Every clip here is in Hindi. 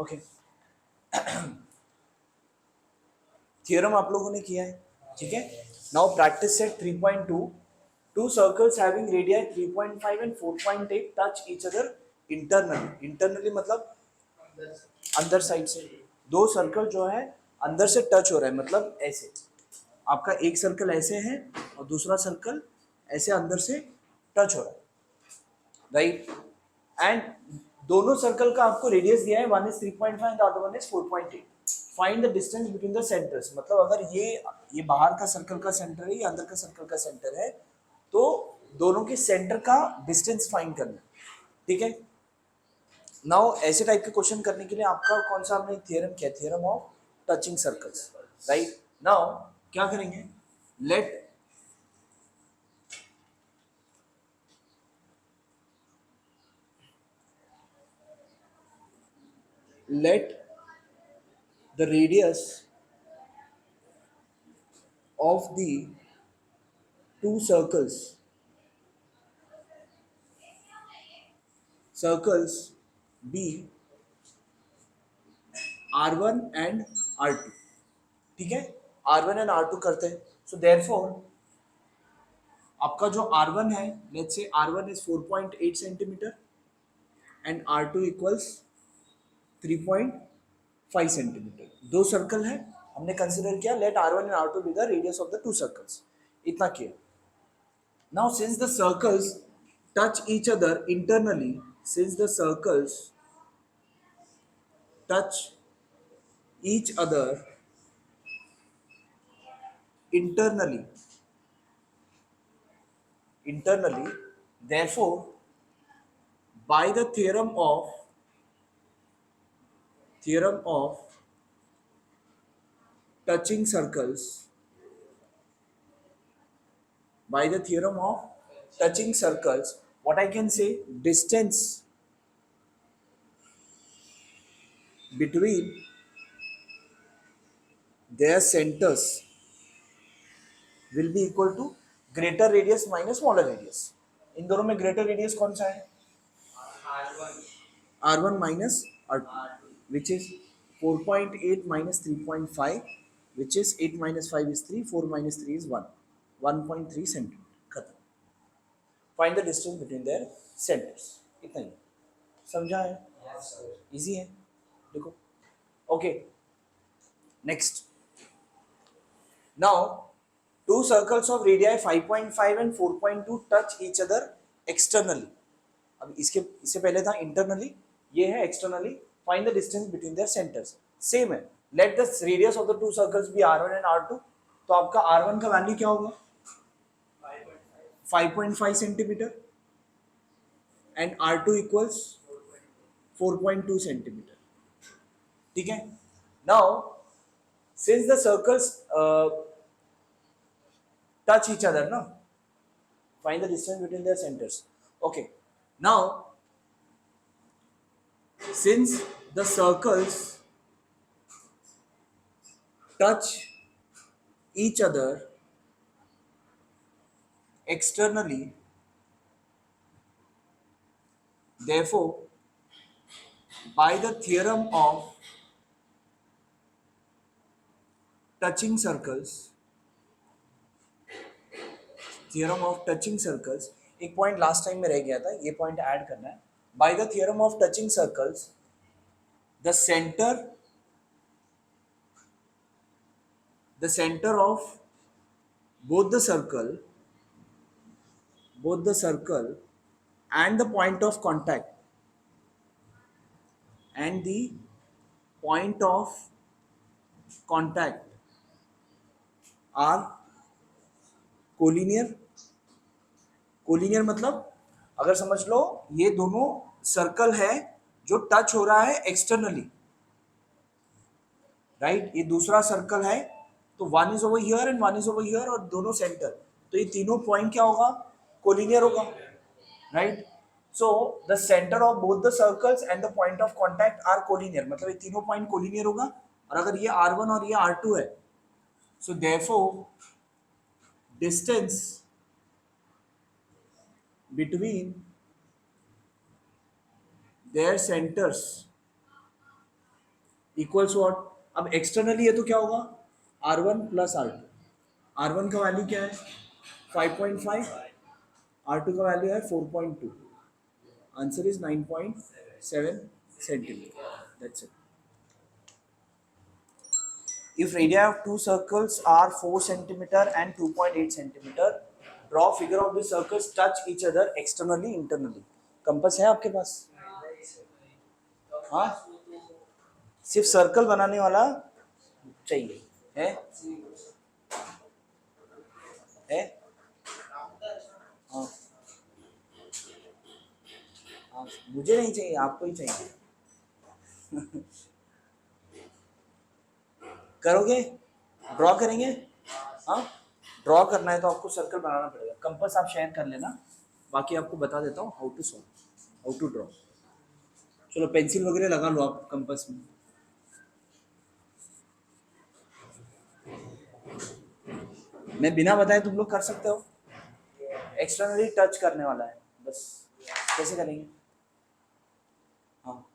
ओके, थियरम आप लोगों ने किया है, ठीक है। Now practice set 3.2, to circles having radii 3.5 and 4.8 touch each other internally. Internally मतलब अंदर साइड से। दो सर्कल जो है अंदर से टच हो रहा है, मतलब ऐसे आपका एक सर्कल ऐसे है और दूसरा सर्कल ऐसे अंदर से टच हो रहा है, राइट। एंड दोनों सर्कल का आपको रेडियस दिया है, one is 3.5 and other one is 4.8। Find the distance between the centres, मतलब अगर ये बाहर का सर्कल का सेंटर है, ये अंदर का सर्कल का सेंटर है, तो दोनों के सेंटर का डिस्टेंस फाइंड करना है, ठीक है। नाउ ऐसे टाइप के क्वेश्चन करने के लिए आपका कौन सा हमने थ्योरम किया, theorem of touching circles, right. Now क्या करेंगे, late let the radius of the two circles be R1 and R2, ठीक है। R1 and R2 करते हैं, so therefore आपका जो R1 है, let's say R1 is 4.8 centimetre and R2 equals 3.5 centimetre. दो सर्कल है, हमने कंसिडर किया late R1 and R2 be the radius of the two circles, इतना किया। Now since the circles touch each other internally, since the circles touch each other internally, therefore by the theorem of touching circles, by the theorem of touching circles, what I can say, distance between their centers will be equal to greater radius minus smaller radius। इन दोनों में greater radius कौन सा है, R1 minus R2, which is 4.8 minus 3.5, which is 8 minus 5 is 3, 4 minus 3 is 1, 1.3 centimetre, खत्म। Find the distance between their centres, इतना ही, समझा है, इजी है, देखो। Okay, next. Now two circles of radii 5.5 and 4.2 touch each other externally. अब इससे पहले था इंटरनली, ये है externally. Find the distance between their centres, same है। Let the radius of the two circles be R1 and R2, तो आपका R1 का वैल्यू क्या होगा, 5.5 centimetre and R2 equals 4.2 centimetre, ठीक है। Now since the circles touch each other, no, find the distance between their centers। Okay, now since the circles touch each other externally, therefore by the theorem of touching circles, theorem of touching circles, एक पॉइंट लास्ट टाइम में रह गया था, ये पॉइंट ऐड करना है। By the theorem of touching circles, the centre of both the circle and the point of contact are collinear. Collinear मतलब अगर समझ लो ये दोनों सर्कल है जो टच हो रहा है एक्सटर्नली, राइट। ये दूसरा सर्कल है, तो one is over here and one is over here, और दोनों सेंटर, तो ये तीनों पॉइंट क्या होगा, कोलिनियर होगा, right. So the centre of both the circles and the point of contact are collinear, मतलब ये तीनों पॉइंट कोलिनियर होगा। और अगर ये R1 और ये R2 है, so therefore distance between their centers equals what, अब एक्सटर्नली है तो क्या होगा, R1 प्लस R2। R1 का वैल्यू क्या है 5.5, R2 का वैल्यू है 4.2, answer is 9.7 centimetre, that's it. If radii of two circles are 4 centimeter and 2.8 centimeter, draw figure of the circles touch each other externally, internally. Compass है आपके पास? हाँ, सिर्फ सर्कल बनाने वाला चाहिए है? है? हाँ हाँ, मुझे नहीं चाहिए, आपको ही चाहिए। करोगे? ड्रॉ करेंगे? हाँ, ड्रॉ करना है तो आपको सर्कल बनाना पड़ेगा। कंपास आप शेयर कर लेना, बाकी आपको बता देता हूँ how to solve, how to draw. चलो पेंसिल वगैरह लगा लो आप कंपास में। मैं बिना बताए तुम लोग कर सकते हो, एक्सटर्नली टच करने वाला है बस। कैसे करेंगे? हाँ,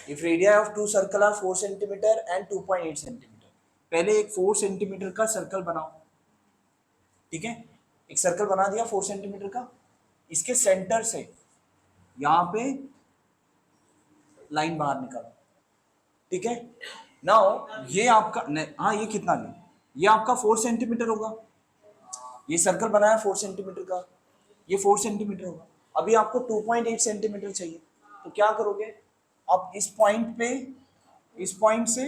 if radii of two circle are 4 centimetre and 2.8 centimetre, पहले एक 4 सेंटीमीटर का सर्कल बनाओ, ठीक है? एक सर्कल बना दिया 4 सेंटीमीटर का, इसके सेंटर से यहाँ पे लाइन बाहर निकालो, ठीक है? नाउ ये आपका हाँ, ये कितना नहीं, ये आपका 4 सेंटीमीटर होगा, ये सर्कल बनाया 4 सेंटीमीटर का, ये 4 सेंटीमीटर होगा। अभी आपको 2.8 सेंटीमीटर चाहिए, तो क्या करोगे आप, इस पॉइंट पे, इस पॉइंट से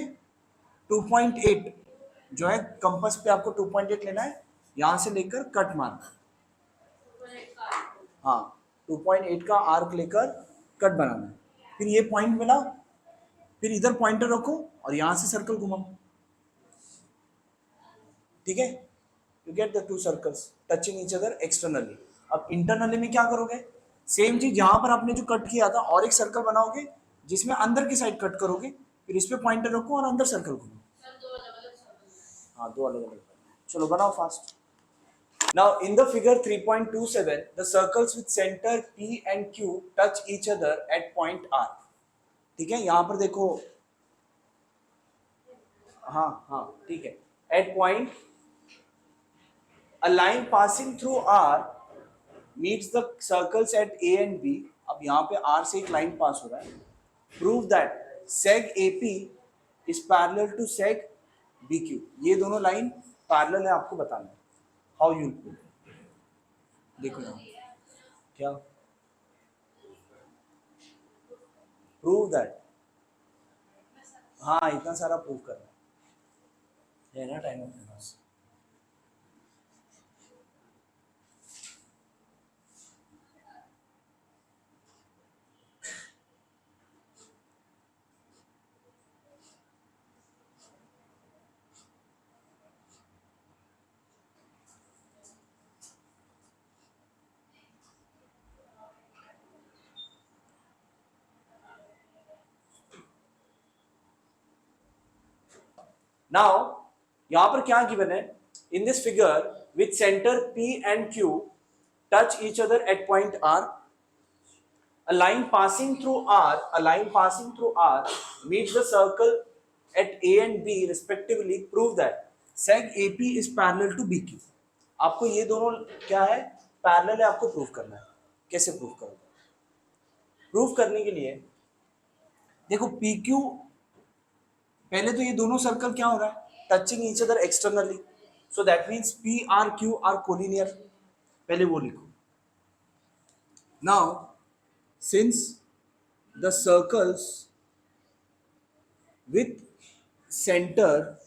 2.8 जो है कंपास पे आपको 2.8 लेना है, यहां से लेकर कट मारना। हाँ, 2.8 का आर्क लेकर कट बनाना है, फिर ये पॉइंट मिला, फिर इधर पॉइंटर रखो और यहां से सर्कल घुमाओ, ठीक है? You get the two circles touching each other externally. अब इंटरनली में क्या करोगे, सेम चीज यहां पर आपने जो कट किया था, और एक सर्कल बनाओगे जिसमें अंदर की साइड कट करोगे, फिर इस पे पॉइंटर रखो और अंदर सर्कल घुमाओ। हाँ, दो अलग अलग। चलो बनाओ fast. Now in the figure 3.27, the circles with center P and Q touch each other at point R. ठीक है, यहां पर देखो, हाँ हाँ ठीक है, at point a line passing through R meets the circles at A and B. अब यहाँ पे R से एक लाइन पास हो रहा है। Prove that seg AP is parallel to seg BQ. ये दोनों लाइन पैरेलल है, आपको बताना है। How you will prove? देखो यहाँ क्या, प्रूव दैट, हाँ इतना सारा प्रूव करना है ना, टाइम अपने पास। नाउ यहां पर क्या गिवन है, in this figure with centre P and Q touch each other at point R, a line passing through R meets the circle at A and B respectively. Prove that seg AP is parallel to BQ. आपको ये दोनों क्या है, पैरेलल है, आपको प्रूव करना है। कैसे प्रूव करोगे? प्रूव करने के लिए देखो, PQ, पहले तो ये दोनों सर्कल क्या हो रहा है, touching each other externally, so that means PRQ are collinear, पहले वो लिखो। Now since the circles with centre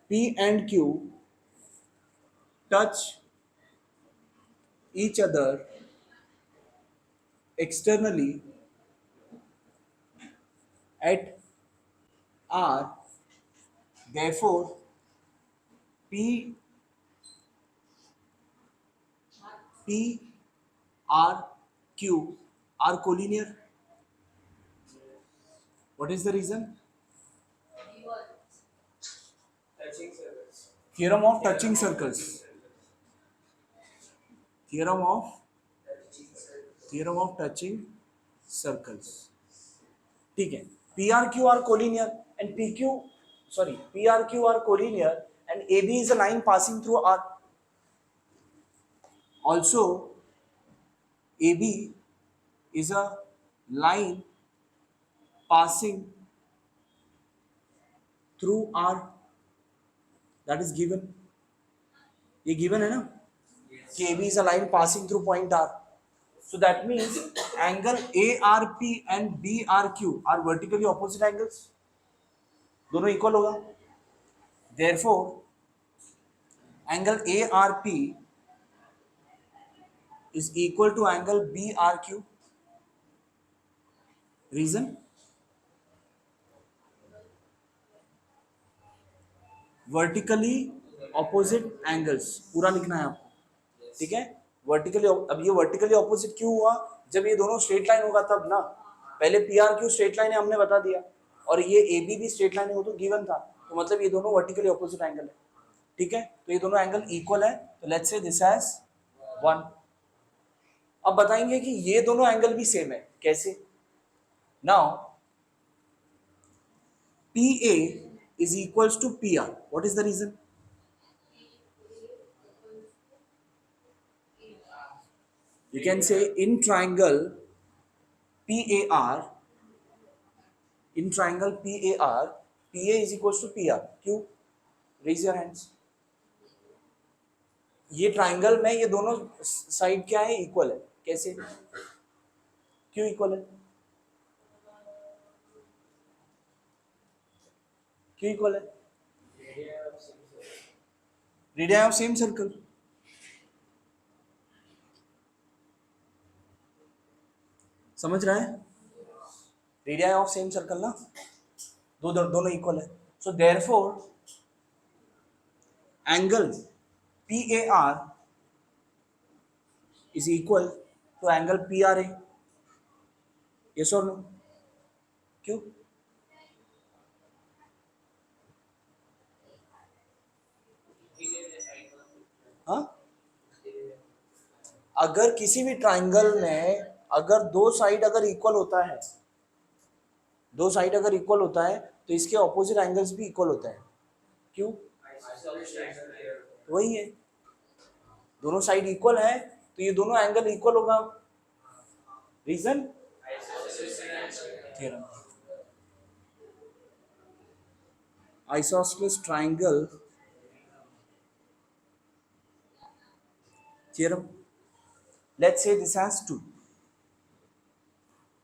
P and Q touch each other externally at R, therefore P R Q are collinear. What is the reason? Theorem of touching circles. Theorem of touching circles. ठीक है. PRQ are collinear and PRQ are collinear and AB is a line passing through R. Also, AB is a line passing through R. That is given. ये given है ना कि AB is a line passing through point R. So that means angle ARP and BRQ are vertically opposite angles. दोनों इक्वल होगा. Therefore, angle ARP is equal to angle BRQ. Reason? Vertically opposite angles. पूरा लिखना है आपको. ठीक है. वर्टिकली, अब ये वर्टिकली ऑपोजिट क्यों हुआ? जब ये दोनों स्ट्रेट लाइन होगा तब ना. पहले PRQ स्ट्रेट लाइन है हमने बता दिया, और ये AB भी स्ट्रेट लाइन है, वो तो गिवन था. तो मतलब ये दोनों वर्टिकली ऑपोजिट एंगल है. ठीक है. तो ये दोनों एंगल इक्वल है. तो लेट्स से दिस हैज 1. अब बताएंगे कि ये दोनों एंगल भी सेम है. कैसे? Now PA is equals to PR. What is the reason? You can say in triangle PAR, PA is equals to PR. क्यों? Raise your hands. ये ट्राइंगल में ये दोनों साइड क्या है? इक्वल है. कैसे? क्यों इक्वल है? क्यों इक्वल है? Radius of same circle. समझ रहा है? रेडियस ऑफ सेम सर्कल ना, दोनों इक्वल है. सो therefore angle PAR is equal to angle PRA. Yes or no? क्यों? हाँ? अगर किसी भी ट्राइंगल में अगर दो साइड अगर इक्वल होता है, तो इसके ऑपोजिट एंगल्स भी इक्वल होता है. क्यों? वही है. दोनों साइड इक्वल है तो ये दोनों एंगल इक्वल होगा. Reason? Theorem. Isosceles triangle theorem. Let's say this has 2.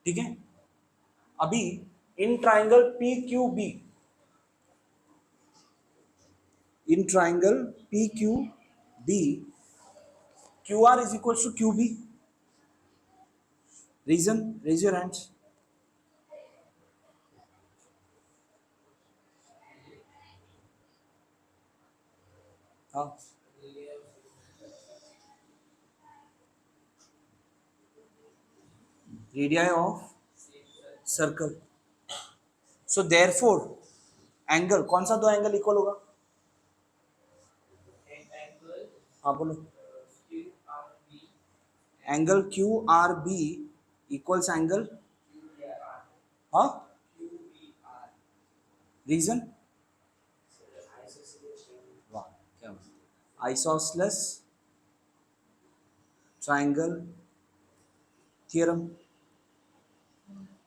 ठीक है. अभी in triangle PQB, QR is equals to QB. Reason? Raise your hands. हाँ. Radii of circle. So therefore angle, कौन सा दो एंगल इक्वल होगा? हाँ बोलो. एंगल QRB इक्वल्स एंगल, हाँ, रीजन? वाह क्या आइसोसेलेस ट्राइंगल थ्योरम.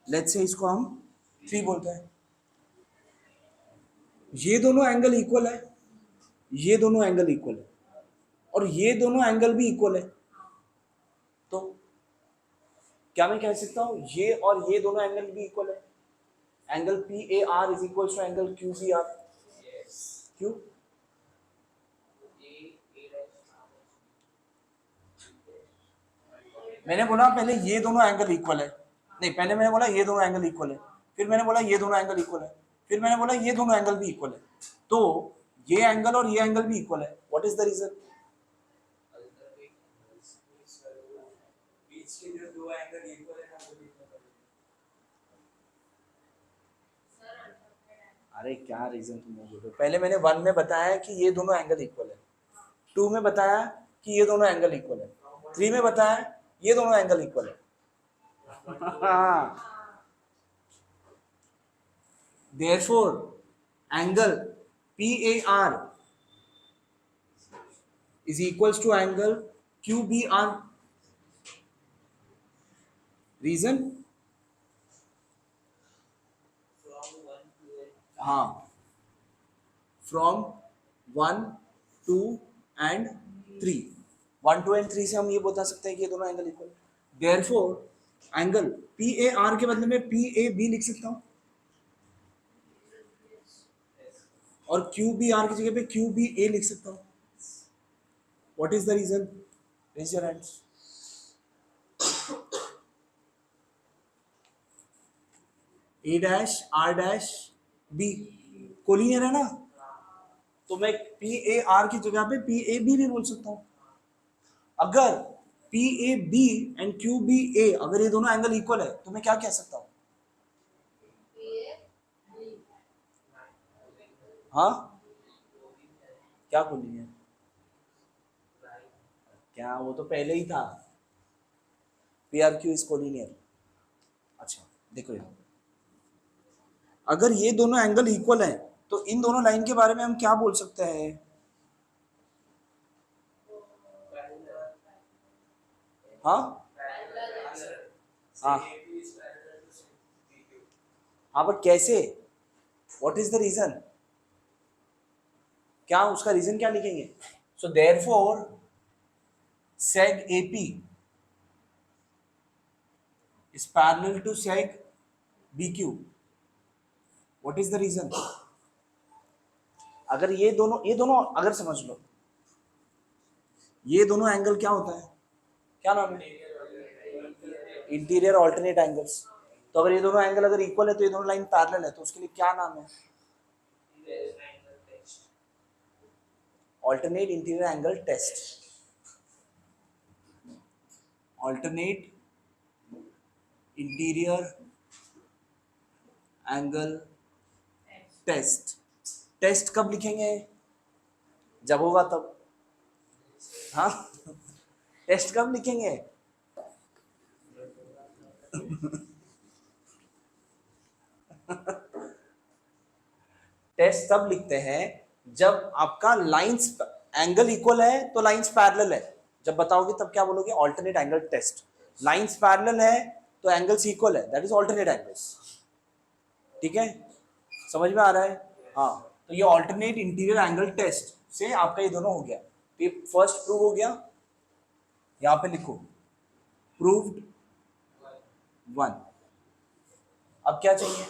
लेट्स से इसको हम 3 बोलते हैं. ये दोनों एंगल इक्वल है, ये दोनों एंगल इक्वल है, और ये दोनों एंगल भी इक्वल है. तो क्या मैं कह सकता हूं ये और ये दोनों एंगल भी इक्वल है? Angle PAR is equal to angle QBR. क्यों? मैंने बोला पहले ये दोनों एंगल इक्वल है. नहीं, पहले मैंने बोला ये दोनों एंगल इक्वल है, फिर मैंने बोला ये दोनों एंगल इक्वल है, फिर मैंने बोला ये दोनों एंगल भी इक्वल है. तो ये एंगल और ये एंगल भी इक्वल है. What is the reason? बीच के जो दो एंगल इक्वल है ना, वो इक्वल है. अरे क्या रीजन तुम बोल रहे हो? पहले मैंने 1 में बताया कि ये दोनों एंगल इक्वल है, 2 में बताया कि ये दोनों एंगल इक्वल है, 3 में बताया ये दोनों एंगल इक्वल है. Therefore, angle PAR is equals to angle QBR. Reason? हाँ, from 1, 2 and 3. 1, 2 and 3 से हम ये बता सकते हैं कि ये दोनों angle equal. Therefore, angle PAR के बदले में PAB लिख सकता हूँ और QBR की जगह पे QBA लिख सकता हूँ. What is the reason? Raise your hands. A dash R dash B collinear है ना, तो मैं PAR की जगह पे PAB भी बोल सकता हूँ. अगर PAB एंड QBA अगर ये दोनों एंगल इक्वल है तो मैं क्या कह सकता हूँ? हाँ, क्या कोलिनियर? क्या, वो तो पहले ही था. PRQ is collinear. अच्छा देखो यार, अगर ये दोनों एंगल इक्वल हैं तो इन दोनों लाइन के बारे में हम क्या बोल सकते हैं? हाँ हाँ हाँ, बट कैसे? What is the reason? क्या उसका रीजन क्या लिखेंगे? So therefore seg AP is parallel to seg BQ. What is the reason? अगर ये दोनों अगर समझ लो, ये दोनों एंगल क्या होता है, क्या नाम है? Interior alternate angles. तो अगर ये दोनों एंगल अगर इक्वल है तो ये दोनों लाइन पैरेलल है, तो उसके लिए क्या नाम है? Alternate interior angle test. Alternate interior angle test. Test कब लिखेंगे? जब होगा तब. हाँ, टेस्ट कब लिखेंगे? टेस्ट तब लिखते हैं जब आपका लाइंस एंगल इक्वल है तो लाइंस पैरेलल है. जब बताओगे तब क्या बोलोगे? Alternate angle test. Lines parallel है तो एंगल्स इक्वल है, दैट इज ऑल्टरनेट एंगल्स. ठीक है, समझ में आ रहा है? हाँ, तो ये ऑल्टरनेट इंटीरियर एंगल टेस्ट से आपका ये दोनों हो गया. ये फर्स्ट प्रूव हो गया, यहां पे लिखो प्रूव्ड 1. अब क्या चाहिए?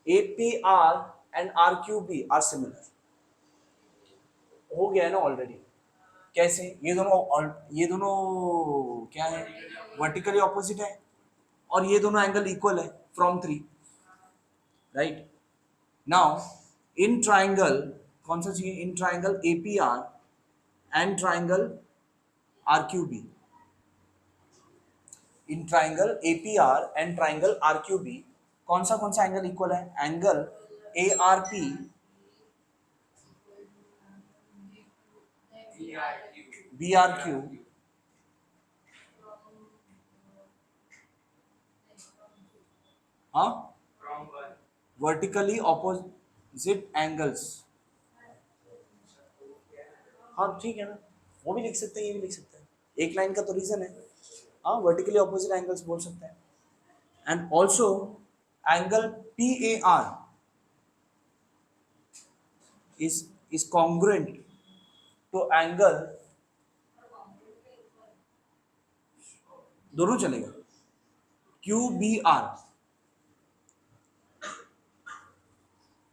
APR and RQB are similar. हो गया है ना ऑलरेडी. कैसे? ये दोनों क्या है? वर्टिकली ऑपोजिट है और ये दोनों एंगल इक्वल है from 3. Right. Now in triangle कौन सा चाहिए? In triangle APR and triangle RQB. In triangle APR and triangle RQB कौन सा एंगल इक्वल है? एंगल ARP BRQ हाँ, वर्टिकली ऑपोजिट एंगल्स. हाँ ठीक है ना, वो भी लिख सकते हैं, ये भी लिख सकते हैं. एक लाइन का तो रीजन है. हाँ, वर्टिकली ऑपोजिट एंगल्स बोल सकते हैं. And also angle PAR is congruent to angle, दोनों चलेगा, QBR.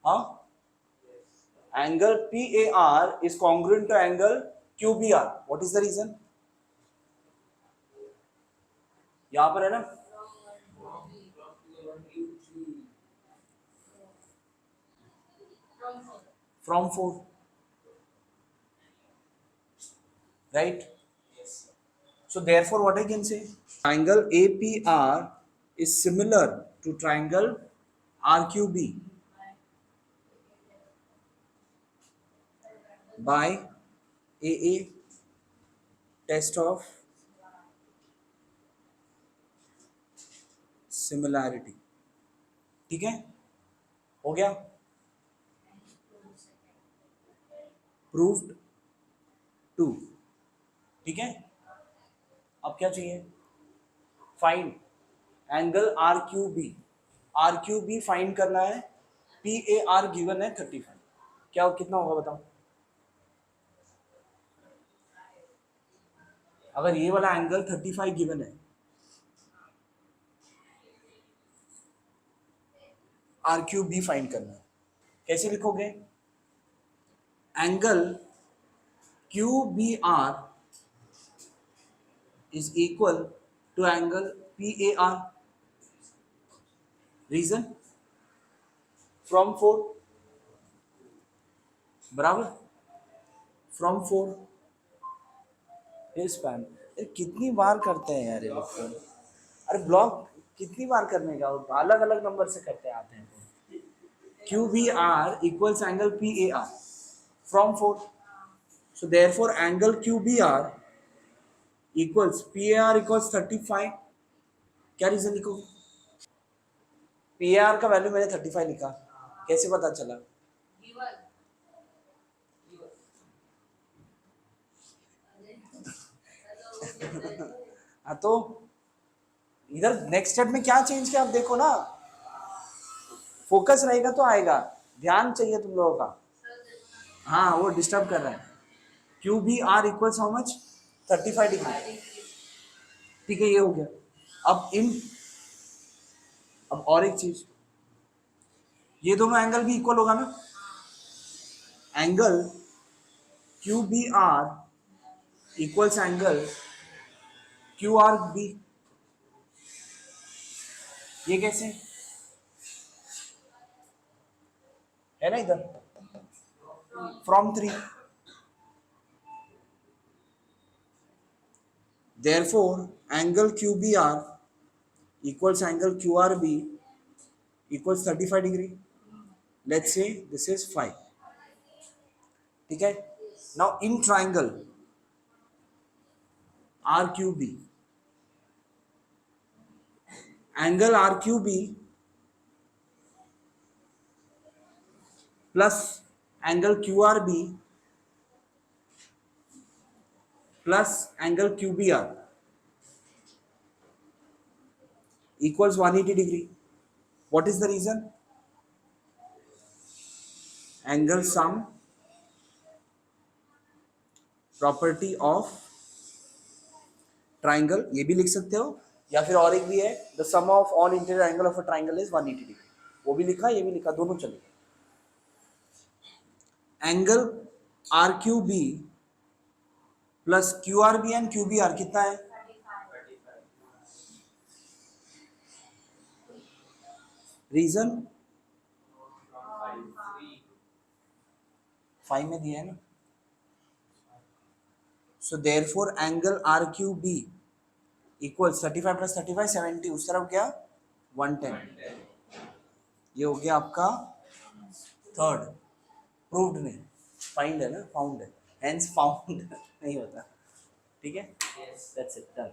हाँ, angle PAR is congruent to angle QBR. What is the reason? यहां पर है ना, from 4. Right? So therefore what I can say? Triangle APR is similar to triangle RQB. By a test of similarity. ठीक है, हो गया, प्रूव्ड टू। ठीक है, अब क्या चाहिए, find angle R Q B. R Q B find करना है, पी ए आर गिवन है 35। क्या कितना होगा बताओ, अगर ये वाला एंगल 35 गिवन है, आर क्यू बी फाइंड करना है, कैसे लिखोगे, angle Q B R is equal to angle P A R. Reason, from 4, बराबर, फ्रॉम 4 इज स्पैन। कितनी बार करते हैं यार ये लोग तो? अरे ब्लॉक कितनी बार करने का, अलग अलग नंबर से करते आते हैं। Q B R equals angle P A R from 4, so therefore angle Q B R equals P A R equals 35। क्या रीजन लिखो, पी ए आर का वैल्यू मैंने 35 लिखा, कैसे पता चला, हाँ तो इधर नेक्स्ट स्टेप में क्या चेंज किया आप देखो ना, फोकस रहेगा तो आएगा, ध्यान चाहिए तुम लोगों का। हाँ वो डिस्टर्ब कर रहा है। Q B R equals how much, 35 degree. ठीक है, ये हो गया। अब अब और एक चीज, ये दोनों एंगल भी इक्वल होगा ना, angle Q B R equals angle Q R B. ये कैसे है ना, इधर from 3, therefore angle QBR equals angle QRB equals 35 degree. Let's say this is 5. ठीक है, now in triangle RQB, angle RQB plus angle QRB plus angle QBR equals 180 degree. What is the reason? Angle sum property of triangle, ये भी लिख सकते हो, या फिर और एक भी है, the sum of all interior angle of a triangle is 180 degree. वो भी लिखा, ये भी लिखा, दोनों चलेगा। Angle R Q B plus Q R B and Q B R कितना है, रीजन 5 में दिया है ना, so therefore angle R Q B equals 35 plus 35 70, उस तरफ क्या 110। ये हो गया आपका थर्ड, प्रूव्ड नहीं, फाइंड है ना, फाउंड है, हेंस फाउंड नहीं होता। ठीक है, दैट्स इट, डन।